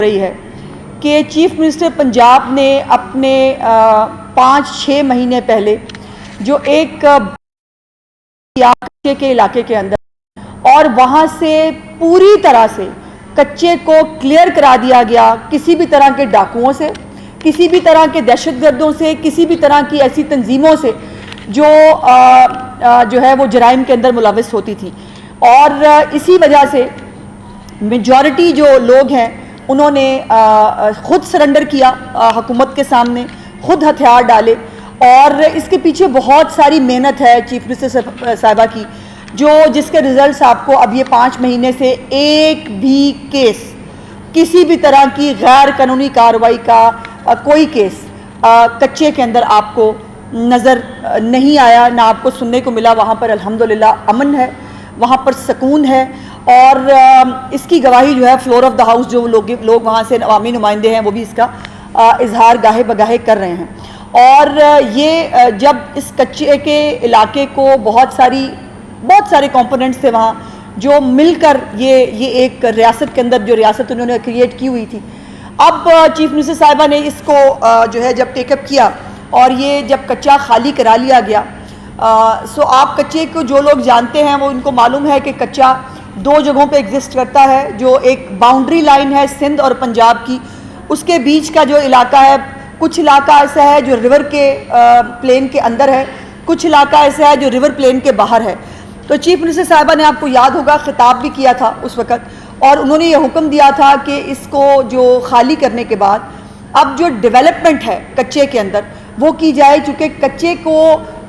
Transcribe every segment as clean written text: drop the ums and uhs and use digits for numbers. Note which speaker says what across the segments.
Speaker 1: रही है कि चीफ मिनिस्टर पंजाब ने अपने 5-6 महीने पहले जो एक कच्चे के इलाके के अंदर और वहाँ से पूरी तरह से कच्चे को क्लियर करा दिया गया किसी भी तरह के डाकुओं से, किसी भी तरह के दहशतगर्दों से, किसी भी तरह की ऐसी तंजीमों से जो है वो जराइम के अंदर मुलविस होती थी। और इसी वजह से मेजॉरिटी जो लोग हैं उन्होंने ख़ुद सरेंडर किया हुकूमत के सामने, ख़ुद हथियार डाले। और इसके पीछे बहुत सारी मेहनत है चीफ मिनिस्टर साहिबा की, जिसके रिजल्ट्स आपको अब ये 5 महीने से एक भी केस, किसी भी तरह की गैर कानूनी कार्रवाई का कोई केस कच्चे के अंदर आपको नज़र नहीं आया, ना आपको सुनने को मिला। वहाँ पर अल्हम्दुलिल्लाह अमन है, वहाँ पर सुकून है। और इसकी गवाही जो है फ्लोर ऑफ द हाउस जो लोग वहाँ से अवामी नुमाइंदे हैं वो भी इसका इजहार गाहे बगाहे कर रहे हैं। और ये जब इस कच्चे के इलाके को बहुत सारे कंपोनेंट्स थे वहाँ जो मिलकर ये एक रियासत के अंदर जो रियासत उन्होंने क्रिएट की हुई थी। अब चीफ मिनिस्टर साहिबा ने इसको जो है जब टेकअप किया और ये जब कच्चा खाली करा लिया गया, सो आप कच्चे को जो लोग जानते हैं वो उनको मालूम है कि कच्चा 2 जगहों पे एग्जिस्ट करता है। जो एक बाउंड्री लाइन है सिंध और पंजाब की, उसके बीच का जो इलाका है, कुछ इलाका ऐसा है जो रिवर के प्लेन के अंदर है, कुछ इलाका ऐसा है जो रिवर प्लेन के बाहर है। तो चीफ मिनिस्टर साहिबा ने, आपको याद होगा, खिताब भी किया था उस वक़्त और उन्होंने ये हुक्म दिया था कि इसको जो खाली करने के बाद अब जो डेवलपमेंट है कच्चे के अंदर वो की जाए। चूँकि कच्चे को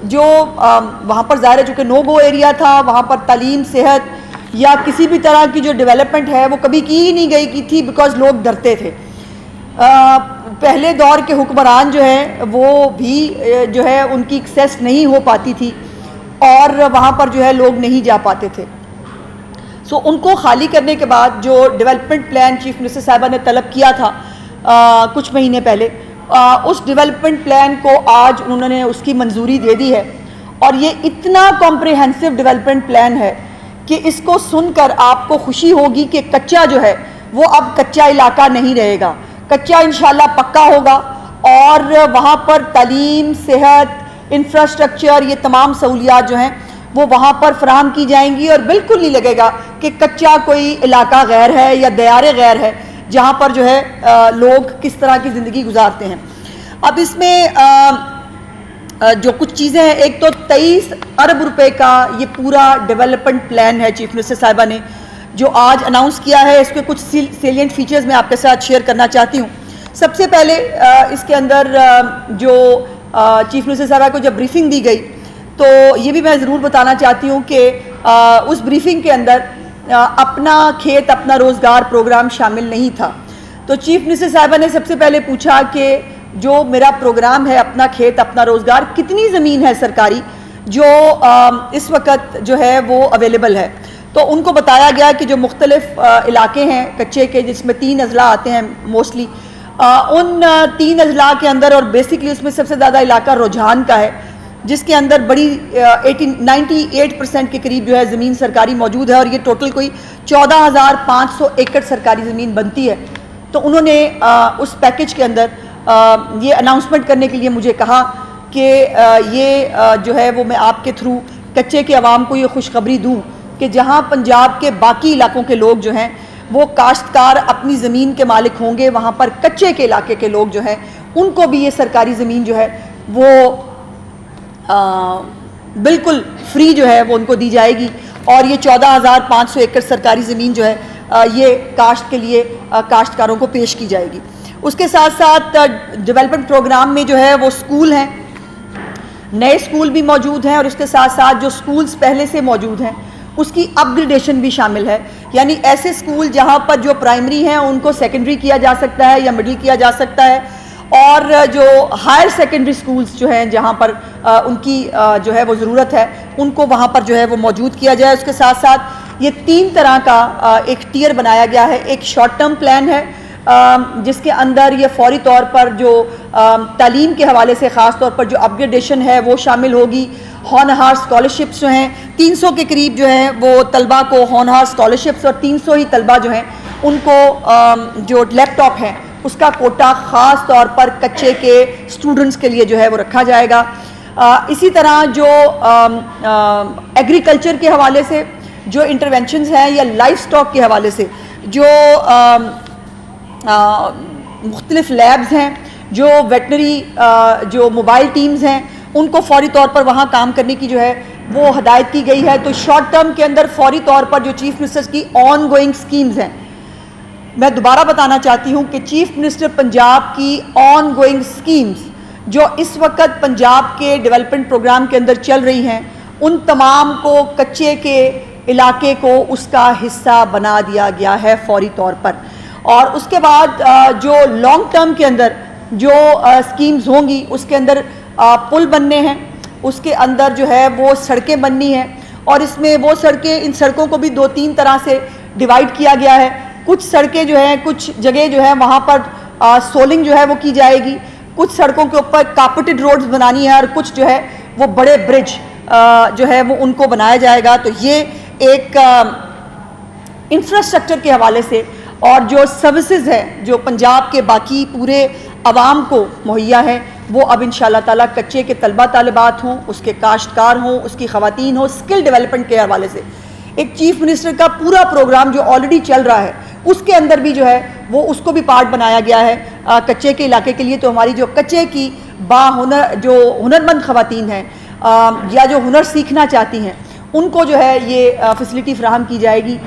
Speaker 1: जो वहाँ पर ज़ाहिर है चूँकि नो गो एरिया था, वहाँ पर तालीम, सेहत या किसी भी तरह की जो डेवलपमेंट है वो कभी की ही नहीं गई की थी, बिकॉज लोग डरते थे। पहले दौर के हुक्मरान जो हैं वो भी जो है उनकी एक्सेस नहीं हो पाती थी और वहाँ पर जो है लोग नहीं जा पाते थे। सो उनको खाली करने के बाद जो डेवलपमेंट प्लान चीफ मिनिस्टर साहिबा ने तलब किया था कुछ महीने पहले, उस डेवलपमेंट प्लान को आज उन्होंने उसकी मंजूरी दे दी है। और ये इतना कॉम्प्रिहेंसिव डेवलपमेंट प्लान है कि इसको सुनकर आपको खुशी होगी कि कच्चा जो है वो अब कच्चा इलाका नहीं रहेगा, कच्चा इंशाल्लाह पक्का होगा। और वहाँ पर तालीम, सेहत, इंफ्रास्ट्रक्चर, ये तमाम सहूलियात जो हैं वो वहाँ पर फराहम की जाएंगी और बिल्कुल नहीं लगेगा कि कच्चा कोई इलाका गैर है या दयारे गैर है जहाँ पर जो है लोग किस तरह की ज़िंदगी गुजारते हैं। अब इसमें जो कुछ चीज़ें हैं, एक तो 23 अरब रुपए का ये पूरा डेवलपमेंट प्लान है चीफ मिनिस्टर साहिबा ने जो आज अनाउंस किया है। इसके कुछ सेलिएंट फीचर्स मैं आपके साथ शेयर करना चाहती हूँ। सबसे पहले इसके अंदर जो चीफ मिनिस्टर साहिबा को जब ब्रीफिंग दी गई तो ये भी मैं ज़रूर बताना चाहती हूँ कि उस ब्रीफिंग के अंदर अपना खेत अपना रोज़गार प्रोग्राम शामिल नहीं था। तो चीफ मिनिस्टर साहिबा ने सबसे पहले पूछा कि जो मेरा प्रोग्राम है अपना खेत अपना रोज़गार, कितनी ज़मीन है सरकारी जो इस वक्त जो है वो अवेलेबल है। तो उनको बताया गया कि जो मुख्तलिफ इलाके हैं कच्चे के, जिसमें 3 अजला आते हैं मोस्टली, उन 3 अजला के अंदर और बेसिकली उसमें सबसे ज़्यादा इलाका रुझान का है जिसके अंदर बड़ी 98% के करीब जो है ज़मीन सरकारी मौजूद है और ये टोटल कोई 14,500 एकड़ सरकारी ज़मीन बनती है। तो उन्होंने उस पैकेज के अंदर ये अनाउंसमेंट करने के लिए मुझे कहा कि ये जो है वो मैं आपके थ्रू कच्चे के अवाम को ये खुशखबरी दूँ कि जहाँ पंजाब के बाकी इलाकों के लोग जो हैं वो काश्तकार अपनी ज़मीन के मालिक होंगे, वहाँ पर कच्चे के इलाके के लोग जो हैं उनको भी ये सरकारी ज़मीन जो है वो बिल्कुल फ्री जो है वो उनको दी जाएगी। और ये 14,500 एकड़ सरकारी ज़मीन जो है ये काश्त के लिए काश्तकारों को पेश की जाएगी। उसके साथ साथ डेवलपमेंट प्रोग्राम में जो है वो स्कूल हैं, नए स्कूल भी मौजूद हैं और उसके साथ साथ जो स्कूल्स पहले से मौजूद हैं उसकी अपग्रेडेशन भी शामिल है। यानी ऐसे स्कूल जहाँ पर जो प्राइमरी हैं उनको सेकेंडरी किया जा सकता है या मिडिल किया जा सकता है, और जो हायर सेकेंडरी स्कूल्स जो हैं जहाँ पर उनकी जो है वो ज़रूरत है उनको वहाँ पर जो है वो मौजूद किया जाए। उसके साथ साथ ये 3 तरह का एक टियर बनाया गया है। एक शॉर्ट टर्म प्लान है जिसके अंदर ये फौरी तौर पर जो तालीम के हवाले से ख़ास तौर पर जो अपग्रेडेशन है वो शामिल होगी। हॉनहार स्कॉलरशिप्स जो हैं 300 के करीब जो हैं वो तलबा को हॉनहार स्कॉलरशिप्स और 300 ही तलबा जो हैं उनको जो लैपटॉप है उसका कोटा ख़ास तौर पर कच्चे के स्टूडेंट्स के लिए जो है वो रखा जाएगा। इसी तरह जो एग्रीकल्चर के हवाले से जो इंटरवेंशंस हैं या लाइफ स्टॉक के हवाले से जो मुख्तलिफ लैब्स हैं, जो वेटनरी जो मोबाइल टीम्स हैं, उनको फौरी तौर पर वहाँ काम करने की जो है वो हदायत की गई है। तो शॉर्ट टर्म के अंदर फौरी तौर पर जो चीफ मिनिस्टर की ऑन गोइंग स्कीम्स हैं, मैं दोबारा बताना चाहती हूँ कि चीफ मिनिस्टर पंजाब की ऑन गोइंग स्कीम्स जो इस वक्त पंजाब के डेवलपमेंट प्रोग्राम के अंदर चल रही हैं, उन तमाम को कच्चे के इलाके को उसका हिस्सा बना दिया गया है फौरी तौर पर। और उसके बाद जो लॉन्ग टर्म के अंदर जो स्कीम्स होंगी उसके अंदर पुल बनने हैं, उसके अंदर जो है वो सड़कें बननी हैं, और इसमें वो सड़कें, इन सड़कों को भी 2-3 तरह से डिवाइड किया गया है। कुछ सड़कें जो हैं, कुछ जगह जो है वहाँ पर सोलिंग जो है वो की जाएगी, कुछ सड़कों के ऊपर कार्पेटेड रोड्स बनानी है, और कुछ जो है वो बड़े ब्रिज जो है वो उनको बनाया जाएगा। तो ये एक इंफ्रास्ट्रक्चर के हवाले से और जो सर्विसेज है जो पंजाब के बाकी पूरे आवाम को मुहैया है, वो अब इंशाअल्लाह ताला कच्चे के तलबा तालिबात हों, उसके काश्तकार हों, उसकी ख़वातीन हों, स्किल डेवलपमेंट के हवाले से एक चीफ मिनिस्टर का पूरा प्रोग्राम जो ऑलरेडी चल रहा है उसके अंदर भी जो है वो उसको भी पार्ट बनाया गया है कच्चे के इलाके के लिए। तो हमारी जो कच्चे की बाहुनर जो हुनरमंद ख़वातीन हैं या जो हुनर सीखना चाहती हैं, उनको जो है ये फैसिलिटी फ्राहम की जाएगी।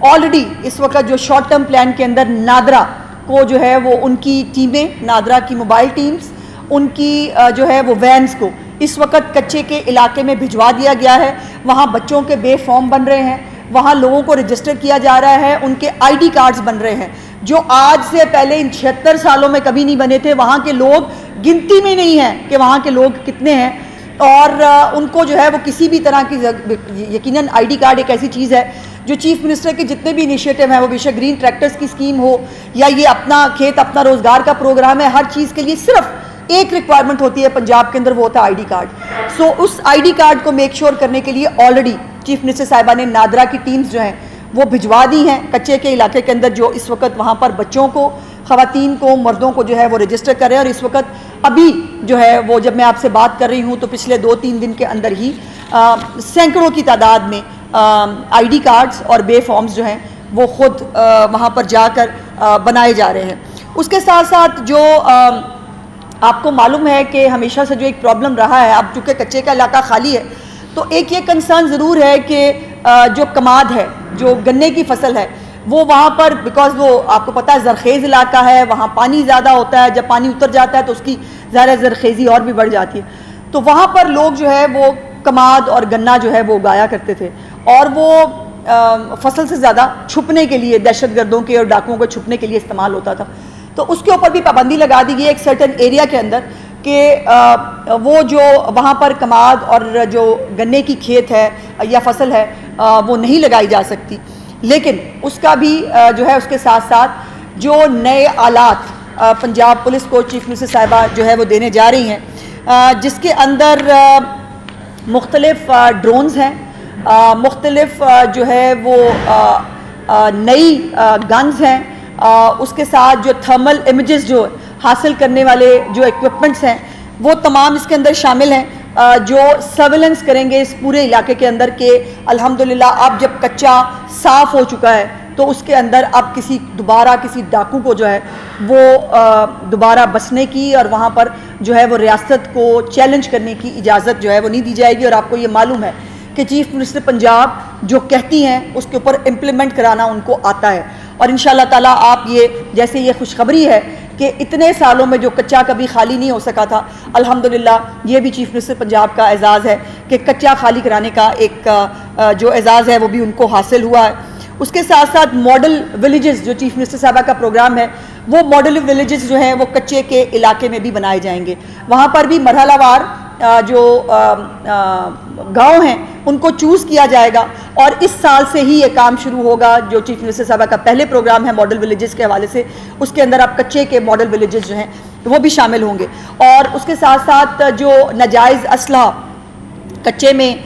Speaker 1: ऑलरेडी इस वक्त जो शॉर्ट टर्म प्लान के अंदर नादरा को जो है वो उनकी टीमें, नादरा की मोबाइल टीम्स, उनकी जो है वो वैन्स को इस वक्त कच्चे के इलाके में भिजवा दिया गया है। वहाँ बच्चों के बे फॉर्म बन रहे हैं, वहाँ लोगों को रजिस्टर किया जा रहा है, उनके आईडी कार्ड्स बन रहे हैं जो आज से पहले इन 76 सालों में कभी नहीं बने थे। वहाँ के लोग गिनती में नहीं हैं कि वहाँ के लोग कितने हैं, और उनको जो है वो किसी भी तरह की, यकीनन आईडी कार्ड एक ऐसी चीज़ है जो चीफ मिनिस्टर के जितने भी इनिशिएटिव हैं, वो बेशक ग्रीन ट्रैक्टर्स की स्कीम हो या ये अपना खेत अपना रोज़गार का प्रोग्राम है, हर चीज़ के लिए सिर्फ एक रिक्वायरमेंट होती है पंजाब के अंदर, वो होता है आईडी कार्ड। सो उस आईडी कार्ड को मेक श्योर करने के लिए ऑलरेडी चीफ मिनिस्टर साहिबा ने नादरा की टीम्स जो हैं वो भिजवा दी हैं कच्चे के इलाके के अंदर, जो इस वक्त वहाँ पर बच्चों को, ख़वातीन को, मर्दों को जो है वो रजिस्टर कर रहे हैं। और इस वक्त अभी जो है वो जब मैं आपसे बात कर रही हूँ तो पिछले 2-3 दिन के अंदर ही सैकड़ों की तादाद में आईडी कार्ड्स और बे फॉर्म्स जो हैं वो ख़ुद वहाँ पर जाकर बनाए जा रहे हैं। उसके साथ साथ जो आपको मालूम है कि हमेशा से जो एक प्रॉब्लम रहा है, अब चूँकि कच्चे का इलाका खाली है तो एक ये कंसर्न ज़रूर है कि जो कमाद है, जो गन्ने की फसल है, वो वहाँ पर, बिकॉज वो आपको पता है ज़रखेज़ इलाका है, वहाँ पानी ज़्यादा होता है, जब पानी उतर जाता है तो उसकी ज़्यादा ज़रखेज़ी और भी बढ़ जाती है। तो वहाँ पर लोग जो है वो कमाद और गन्ना जो है वो उगाया करते थे, और वो फसल से ज़्यादा छुपने के लिए, दहशतगर्दों के और डाकुओं को छुपने के लिए इस्तेमाल होता था। तो उसके ऊपर भी पाबंदी लगा दी गई एक सर्टन एरिया के अंदर कि वो जो वहाँ पर कमाद और जो गन्ने की खेत है या फसल है वो नहीं लगाई जा सकती। लेकिन उसका भी जो है उसके साथ साथ जो नए आलात पंजाब पुलिस को चीफ मिनिस्टर साहिबा जो है वो देने जा रही हैं, जिसके अंदर मुख्तलिफ ड्रोन्स हैं, मुख्तलिफ जो है वो नई गन्स हैं, उसके साथ जो थर्मल इमेजेस जो हासिल करने वाले जो इक्विपमेंट्स हैं वो तमाम इसके अंदर शामिल हैं, जो सर्वेलेंस करेंगे इस पूरे इलाके के अंदर के अल्हम्दुलिल्लाह अब जब कच्चा साफ़ हो चुका है तो उसके अंदर अब किसी डाकू को जो है वो दोबारा बसने की और वहाँ पर जो है वो रियासत को चैलेंज करने की इजाज़त जो है वो नहीं दी जाएगी। और आपको ये मालूम है कि चीफ मिनिस्टर पंजाब जो कहती हैं उसके ऊपर इम्प्लीमेंट कराना उनको आता है। और इंशाअल्लाह ताला आप ये जैसे ये खुशखबरी है कि इतने सालों में जो कच्चा कभी खाली नहीं हो सका था, अल्हम्दुलिल्लाह ये भी चीफ मिनिस्टर पंजाब का एजाज़ है कि कच्चा खाली कराने का एक जो एजाज़ है वो भी उनको हासिल हुआ है। उसके साथ साथ मॉडल विलेजेस जो चीफ मिनिस्टर साहबा का प्रोग्राम है, वो मॉडल विलेजेस जो हैं वो कच्चे के इलाके में भी बनाए जाएंगे। वहाँ पर भी मरहलावार जो गांव हैं उनको चूज़ किया जाएगा और इस साल से ही ये काम शुरू होगा। जो चीफ मिनिस्टर साहबा का पहले प्रोग्राम है मॉडल विलेजेस के हवाले से, उसके अंदर आप कच्चे के मॉडल विलेजेस जो हैं वो भी शामिल होंगे। और उसके साथ साथ जो नाजायज़ असलहा कच्चे में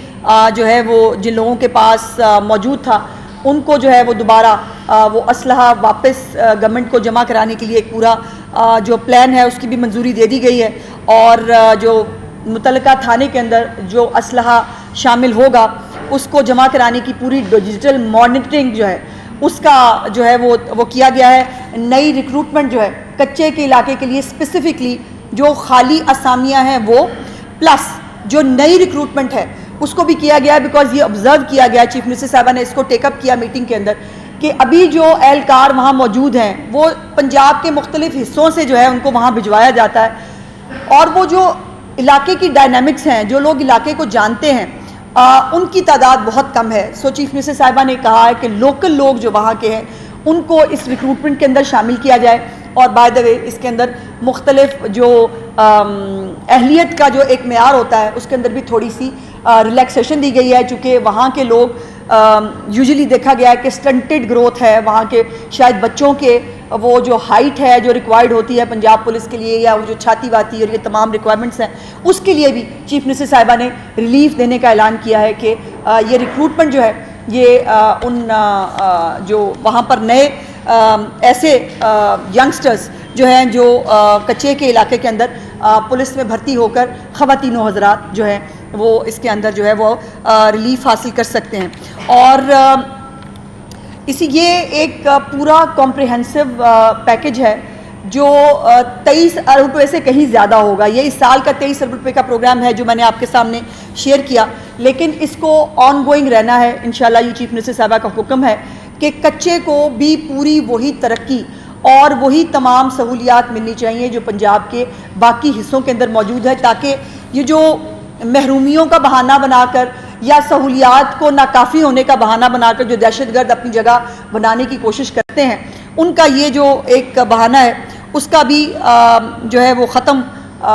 Speaker 1: जो है वो जिन लोगों के पास मौजूद था उनको जो है वो दोबारा वो असलहा वापस गवर्नमेंट को जमा कराने के लिए एक पूरा जो प्लान है उसकी भी मंजूरी दे दी गई है। और जो मुतल्लिका थाने के अंदर जो असलहा शामिल होगा उसको जमा कराने की पूरी डिजिटल मॉनिटरिंग जो है उसका जो है वो किया गया है। नई रिक्रूटमेंट जो है कच्चे के इलाके के लिए स्पेसिफिकली जो खाली असामियाँ हैं वो प्लस जो नई रिक्रूटमेंट है उसको भी किया गया है, बिकॉज ये ऑब्जर्व किया गया, चीफ मिनिस्टर साहबा ने इसको टेकअप किया मीटिंग के अंदर कि अभी जो एहलकार वहाँ मौजूद हैं वो पंजाब के मुख्तलिफ हिस्सों से जो है उनको वहाँ भिजवाया जाता है और वो जो इलाके की डायनामिक्स हैं, जो लोग इलाके को जानते हैं उनकी तादाद बहुत कम है। सो चीफ मिनिस्टर साहिबा ने कहा है कि लोकल लोग जो वहाँ के हैं उनको इस रिक्रूटमेंट के अंदर शामिल किया जाए। और बाय द वे इसके अंदर मुख्तलिफ जो अहलियत का जो एक मेयार होता है उसके अंदर भी थोड़ी सी रिलैक्सेशन दी गई है, चूँकि वहाँ के लोग यूजुअली देखा गया है कि स्टंटेड ग्रोथ है, वहाँ के शायद बच्चों के वो जो हाइट है जो रिक्वायर्ड होती है पंजाब पुलिस के लिए या वो जो छाती वाती और ये तमाम रिक्वायरमेंट्स हैं उसके लिए भी चीफ मिनिस्टर साहिबा ने रिलीफ देने का ऐलान किया है कि ये रिक्रूटमेंट जो है ये उन जो वहाँ पर नए ऐसे यंगस्टर्स जो हैं जो कच्चे के इलाके के अंदर पुलिस में भर्ती होकर ख़वातीनो हज़रात जो हैं वो इसके अंदर जो है वो रिलीफ हासिल कर सकते हैं। और इसी ये एक पूरा कॉम्प्रिहेंसिव पैकेज है जो 23 अरब रुपये से कहीं ज़्यादा होगा। ये इस साल का 23 अरब रुपये का प्रोग्राम है जो मैंने आपके सामने शेयर किया, लेकिन इसको ऑन गोइंग रहना है इंशाल्लाह। ये चीफ मिनिस्टर साहबा का हुक्म है कि कच्चे को भी पूरी वही तरक्की और वही तमाम सहूलियात मिलनी चाहिए जो पंजाब के बाकी हिस्सों के अंदर मौजूद है, ताकि ये जो महरूमियों का बहाना बनाकर या सहूलियात को नाकाफ़ी होने का बहाना बनाकर जो दहशतगर्द अपनी जगह बनाने की कोशिश करते हैं उनका ये जो एक बहाना है उसका भी जो है वो ख़त्म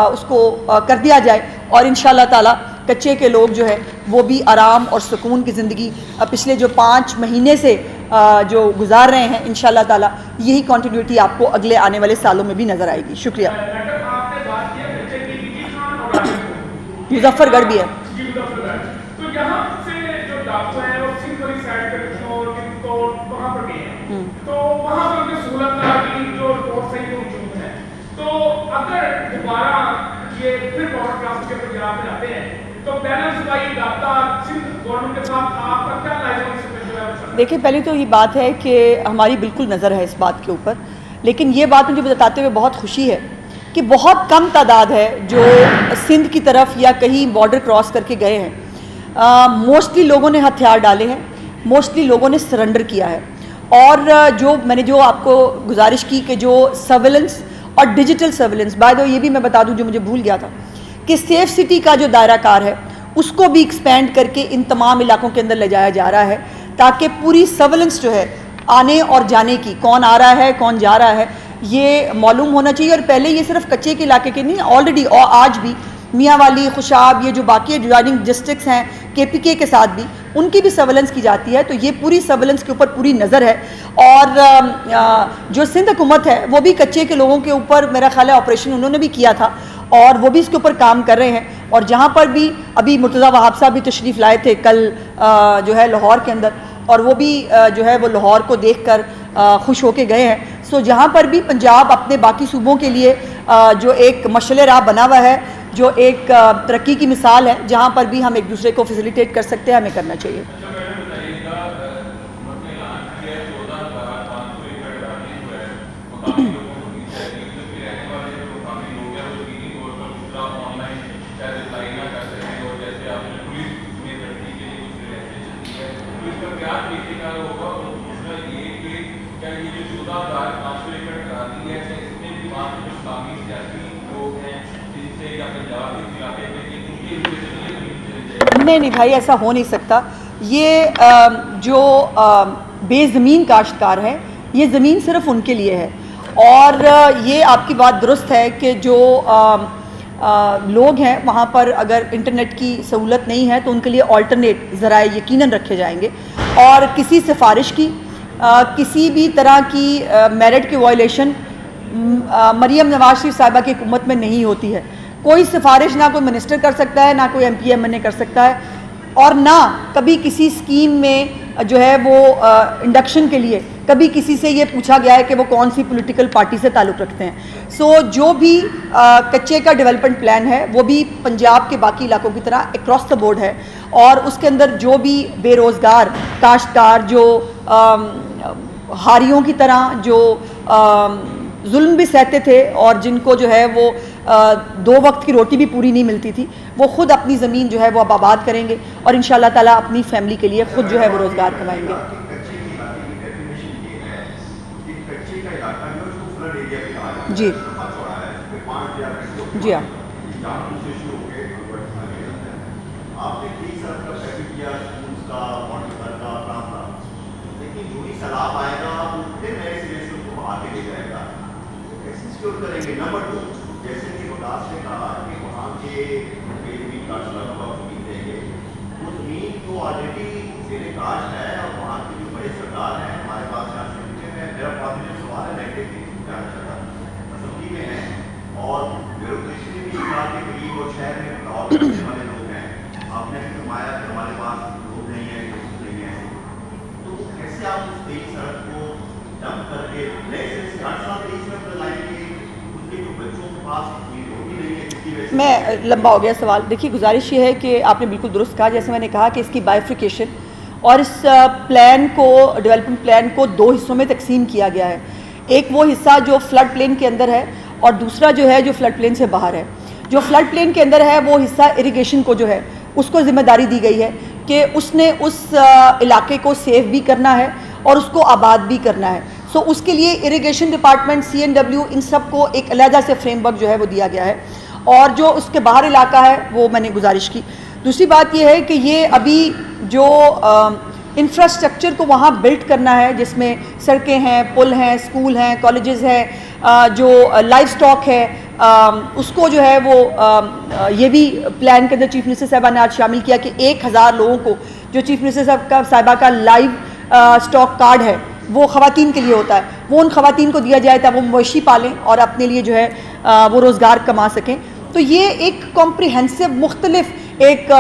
Speaker 1: उसको कर दिया जाए और इंशाअल्लाह ताला कच्चे के लोग जो है वो भी आराम और सुकून की ज़िंदगी पिछले जो 5 महीने से जो गुजार रहे हैं इंशाअल्लाह ताला यही कंटिन्यूटी आपको अगले आने वाले सालों में भी नज़र आएगी। शुक्रिया। मुजफ्फरगढ़ भी है।
Speaker 2: तो यहाँ से जो डॉक्टर है वो सिंध वाली साइड पे तो वहाँ पर भी है, तो वहाँ पर उनकी सहूलत की जो रिपोर्ट सही मौजूद है, तो अगर दोबारा ये फिर बॉर्डर क्रॉस के पंजाब में आते हैं तो बैलेंस का ये डॉक्टर सिंध गवर्नमेंट के साथ आपका क्या लाइसेंस?
Speaker 1: देखिए, पहले तो ये बात है कि हमारी बिल्कुल नज़र है इस बात के ऊपर, लेकिन ये बात मुझे बताते हुए बहुत खुशी है कि बहुत कम तादाद है जो सिंध की तरफ या कहीं बॉर्डर क्रॉस करके गए हैं। मोस्टली लोगों ने हथियार डाले हैं, मोस्टली लोगों ने सरेंडर किया है। और जो आपको गुजारिश की कि जो सर्विलेंस और digital surveillance, by the way ये भी मैं बता दूं जो मुझे भूल गया था कि सेफ सिटी का जो दायरा कार है उसको भी एक्सपेंड करके इन तमाम इलाकों के अंदर ले जाया जा रहा है, ताकि पूरी सर्विलेंस जो है आने और जाने की, कौन आ रहा है कौन जा रहा है, ये मालूम होना चाहिए। और पहले ये सिर्फ कच्चे के इलाके के नहीं, ऑलरेडी और आज भी मियाँ वाली, खुशाब, ये जो बाकी एडजॉइनिंग डिस्ट्रिक्ट्स हैं KPK के साथ भी उनकी भी सर्विलेंस की जाती है। तो ये पूरी सर्विलेंस के ऊपर पूरी नज़र है। और जो सिंध हुकूमत है वो भी कच्चे के लोगों के ऊपर मेरा ख्याल है ऑपरेशन उन्होंने भी किया था और वो भी इसके ऊपर काम कर रहे हैं। और जहाँ पर भी अभी मुर्तज़ा वहाब साहब भी तशरीफ़ लाए थे कल जो है लाहौर के अंदर, और वो भी जो है वो लाहौर को देखकर खुश होके गए हैं। सो जहाँ पर भी पंजाब अपने बाकी सूबों के लिए जो एक मशअल राह बना हुआ है, जो एक तरक्की की मिसाल है, जहाँ पर भी हम एक दूसरे को फैसिलिटेट कर सकते हैं, हमें करना चाहिए। नहीं भाई, ऐसा हो नहीं सकता। ये जो बेज़मीन काश्तकार है ये ज़मीन सिर्फ उनके लिए है। और ये आपकी बात दुरुस्त है कि जो लोग हैं वहाँ पर अगर इंटरनेट की सहूलत नहीं है तो उनके लिए अल्टरनेट ज़राए यकीनन रखे जाएंगे। और किसी सिफारिश की किसी भी तरह की मेरिट की वायलेशन मरियम नवाज शरीफ साहिबा की हुकूमत में नहीं होती है। कोई सिफारिश ना कोई मिनिस्टर कर सकता है, ना कोई MP MNA कर सकता है, और ना कभी किसी स्कीम में जो है वो इंडक्शन के लिए कभी किसी से ये पूछा गया है कि वो कौन सी पॉलिटिकल पार्टी से ताल्लुक़ रखते हैं। सो जो भी कच्चे का डेवलपमेंट प्लान है वो भी पंजाब के बाकी इलाकों की तरह अक्रॉस द बोर्ड है, और उसके अंदर जो भी बेरोज़गार काश्तकार जो हारियों की तरह जो जुल्म भी सहते थे और जिनको जो है वो 2 वक्त की रोटी भी पूरी नहीं मिलती थी, वो ख़ुद अपनी ज़मीन जो है वो अब आबाद करेंगे और इंशाअल्लाह ताला अपनी फैमिली के लिए ख़ुद जो है वो रोज़गार कमाएंगे। जी जी हाँ।
Speaker 3: नंबर 2, जैसे कि विकास ने कहा कि वहाँ के जमीन का जमीन देंगे, वो जमीन तो ऑलरेडी मेरे काश है और वहाँ की जो बड़ी सरकार है हमारे पास यहाँ से मेरा पॉजिटिव सवाल है, नेगेटिव असेंबली में है और ब्यूरोक्रेसी ने भी कहा कि गरीब और शहर में बदलाव करने वाले लोग हैं, आपने भी फरमाया कि हमारे पास लोग नहीं है, कुछ नहीं है, तो कैसे आप उस 23 सड़क को डंप करके नए सिरे से 8 साल 23 में बदलाएंगे?
Speaker 1: मैं लंबा हो गया सवाल। देखिए, गुजारिश ये है कि आपने बिल्कुल दुरुस्त कहा, जैसे मैंने कहा कि इसकी बाइफ्रिकेशन और इस प्लान को, डेवलपमेंट प्लान को 2 हिस्सों में तकसीम किया गया है। एक वो हिस्सा जो फ्लड प्लेन के अंदर है और दूसरा जो है जो फ्लड प्लेन से बाहर है। जो फ्लड प्लेन के अंदर है वो हिस्सा इरिगेशन को जो है उसको जिम्मेदारी दी गई है कि उसने उस इलाके को सेव भी करना है और उसको आबाद भी करना है। सो उसके लिए इरिगेशन डिपार्टमेंट, CNW, इन सब को एक अलहदा से फ्रेमवर्क जो है वो दिया गया है, और जो उसके बाहर इलाका है वो मैंने गुजारिश की। दूसरी बात ये है कि ये अभी जो इंफ्रास्ट्रक्चर को वहाँ बिल्ड करना है, जिसमें सड़कें हैं, पुल हैं, स्कूल हैं, कॉलेजेस हैं, जो लाइव स्टॉक है, उसको जो है वो ये भी प्लान के अंदर चीफ मिनिस्टर साहबा ने आज शामिल किया कि 1000 लोगों को, जो चीफ मिनिस्टर साहबा का लाइव स्टॉक कार्ड है वो ख़वातीन के लिए होता है, वो उन ख़वातीन को दिया जाए ताकि वो मवेशी पालें और अपने लिए जो है वो रोज़गार कमा सकें। तो ये एक कॉम्प्रिहेंसिव मुख्तलिफ एक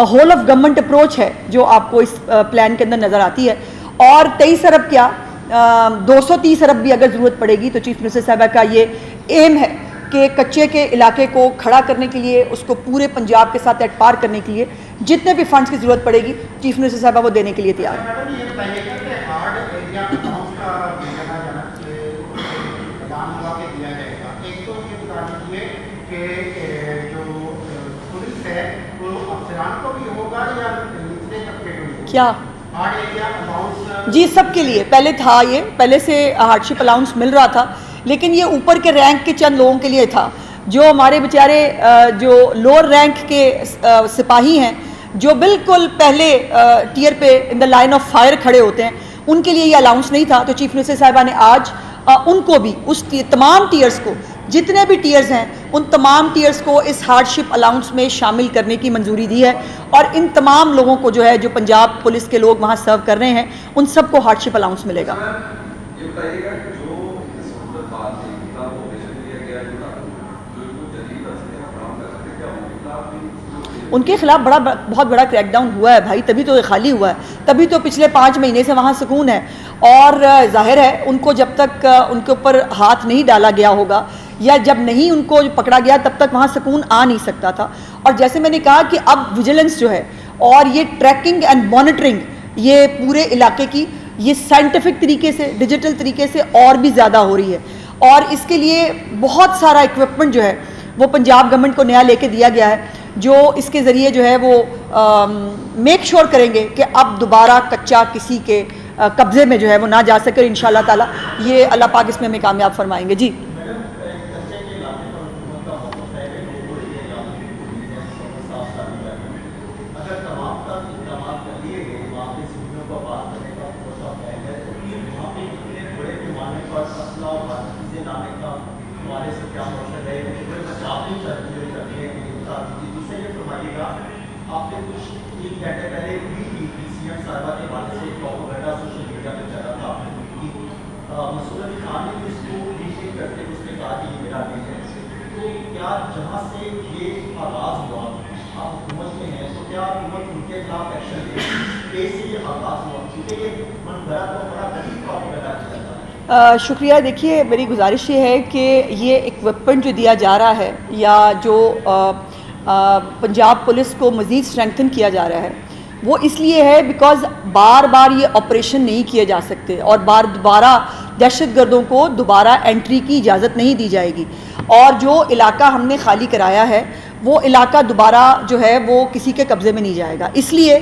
Speaker 1: होल ऑफ गवर्नमेंट अप्रोच है जो आपको इस प्लान के अंदर नज़र आती है। और 23 अरब क्या 230 अरब भी अगर ज़रूरत पड़ेगी तो चीफ मिनिस्टर साहबा का ये एम है कि कच्चे के इलाके को खड़ा करने के लिए, उसको पूरे पंजाब के साथ एट पार करने के लिए जितने भी फंड्स की ज़रूरत पड़ेगी चीफ मिनिस्टर साहबा वो देने के लिए तैयार है। क्या जी, सबके लिए पहले था, ये पहले से हार्डशिप अलाउंस मिल रहा था, लेकिन ये ऊपर के रैंक के चंद लोगों के लिए था। जो हमारे बेचारे जो लोअर रैंक के सिपाही हैं, जो बिल्कुल पहले टियर पे in the line of fire खड़े होते हैं, उनके लिए ये अलाउंस नहीं था। तो चीफ मिनिस्टर साहिबा ने आज उनको भी, उस तमाम टियर्स को, जितने भी टियर्स हैं उन तमाम टियर्स को इस हार्डशिप अलाउंस में शामिल करने की मंजूरी दी है, और इन तमाम लोगों को जो है, जो पंजाब पुलिस के लोग वहाँ सर्व कर रहे हैं, उन सबको हार्डशिप अलाउंस मिलेगा। उनके खिलाफ बहुत बड़ा क्रैकडाउन हुआ है भाई, तभी तो ये खाली हुआ है, तभी तो पिछले 5 महीने से वहाँ सुकून है। और जाहिर है उनको जब तक उनके ऊपर हाथ नहीं डाला गया होगा या जब नहीं उनको पकड़ा गया तब तक वहाँ सुकून आ नहीं सकता था। और जैसे मैंने कहा कि अब विजिलेंस जो है और ये ट्रैकिंग एंड मॉनिटरिंग ये पूरे इलाके की, ये साइंटिफिक तरीके से, डिजिटल तरीके से और भी ज़्यादा हो रही है, और इसके लिए बहुत सारा इक्विपमेंट जो है वो पंजाब गवर्नमेंट को नया लेके दिया गया है, जो इसके ज़रिए जो है वो मेक श्योर करेंगे कि अब दोबारा कच्चा किसी के कब्ज़े में जो है वो ना जा सके। इंशाअल्लाह ताला ये अल्लाह पाक इसमें हमें कामयाब फरमाएंगे। जी,
Speaker 4: आपने कुछ 3 घंटे पहले सीएम साहिबा के बारे से प्रोपेगेंडा सोशल मीडिया पे चला था कि मसूद अली खान ने इसको रीटेक करते उसने कहा कि ये मेरा नहीं है। तो क्या जहाँ से ये आगाज़ हुआ, आप हुकूमत में हैं, तो क्या हुकूमत उनके खिलाफ एक्शन ले, से ये आगाज़ हुआ? क्योंकि ये मनगढ़ंत और बड़ा गलत प्रोपेगेंडा चलता है।
Speaker 1: शुक्रिया। देखिए, मेरी गुजारिश ये है कि ये एक वेपन जो दिया जा रहा है या जो पंजाब पुलिस को मज़ीद स्ट्रेंथन किया जा रहा है वो इसलिए है बिकॉज़ बार बार ये ऑपरेशन नहीं किए जा सकते और दोबारा दहशतगर्दों को दोबारा एंट्री की इजाज़त नहीं दी जाएगी। और जो इलाका हमने खाली कराया है वो इलाका दोबारा जो है वो किसी के कब्ज़े में नहीं जाएगा। इसलिए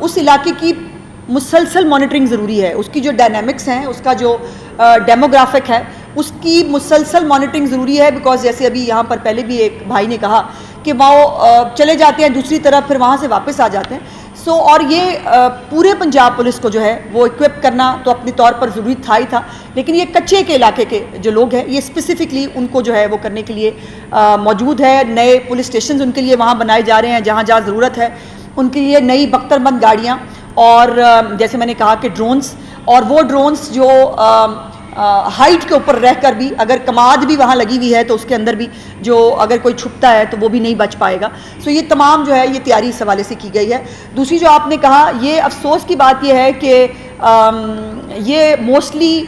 Speaker 1: उस इलाके की मुसलसल मॉनिटरिंग ज़रूरी है, उसकी जो डायनामिक्स हैं, उसका जो डेमोग्राफिक है, उसकी मुसलसल मॉनिटरिंग ज़रूरी है। बिकॉज़ जैसे अभी यहाँ पर पहले भी एक भाई ने कहा कि वो चले जाते हैं दूसरी तरफ, फिर वहाँ से वापस आ जाते हैं। और ये पूरे पंजाब पुलिस को जो है वो इक्विप करना तो अपने तौर पर ज़रूरी था ही था, लेकिन ये कच्चे के इलाके के जो लोग हैं ये स्पेसिफिकली उनको जो है वो करने के लिए मौजूद है। नए पुलिस स्टेशन उनके लिए वहाँ बनाए जा रहे हैं, जहाँ जहाँ ज़रूरत है उनके लिए नई बख्तरबंद गाड़ियाँ और जैसे मैंने कहा कि ड्रोन्स, और वो ड्रोन्स जो हाइट के ऊपर रहकर भी, अगर कमाद भी वहाँ लगी हुई है तो उसके अंदर भी जो अगर कोई छुपता है तो वो भी नहीं बच पाएगा। सो ये तमाम जो है ये तैयारी इस हवाले से की गई है। दूसरी जो आपने कहा, ये अफसोस की बात ये है कि ये मोस्टली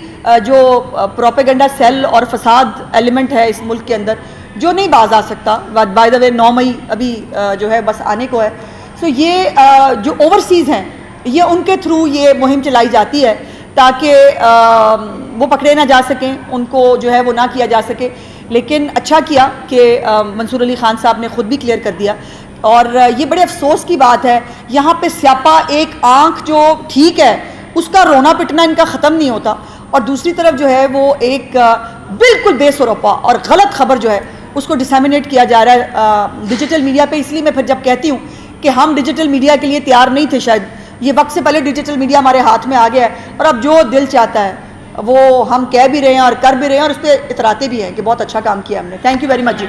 Speaker 1: जो प्रोपेगेंडा सेल और फसाद एलिमेंट है इस मुल्क के अंदर जो नहीं बाज आ सकता। बाय द वे 9 मई अभी जो है बस आने को है। सो ये जो ओवरसीज़ हैं ये उनके थ्रू ये मुहिम चलाई जाती है ताकि वो पकड़े ना जा सकें, उनको जो है वो ना किया जा सके। लेकिन अच्छा किया कि मंसूर अली खान साहब ने ख़ुद भी क्लियर कर दिया। और ये बड़े अफसोस की बात है, यहाँ पे स्यापा एक आँख जो ठीक है उसका रोना पिटना इनका ख़त्म नहीं होता, और दूसरी तरफ जो है वो एक बिल्कुल बेसुरोपा और गलत खबर जो है उसको डिसैमिनेट किया जा रहा है डिजिटल मीडिया पे। इसलिए मैं फिर जब कहती हूँ कि हम डिजिटल मीडिया के लिए तैयार नहीं थे, शायद ये वक्त से पहले डिजिटल मीडिया हमारे हाथ में आ गया है और अब जो दिल चाहता है वो हम कह भी रहे हैं और कर भी रहे हैं और उस पर इतराते भी हैं कि बहुत अच्छा काम किया हमने। Thank you very much ji.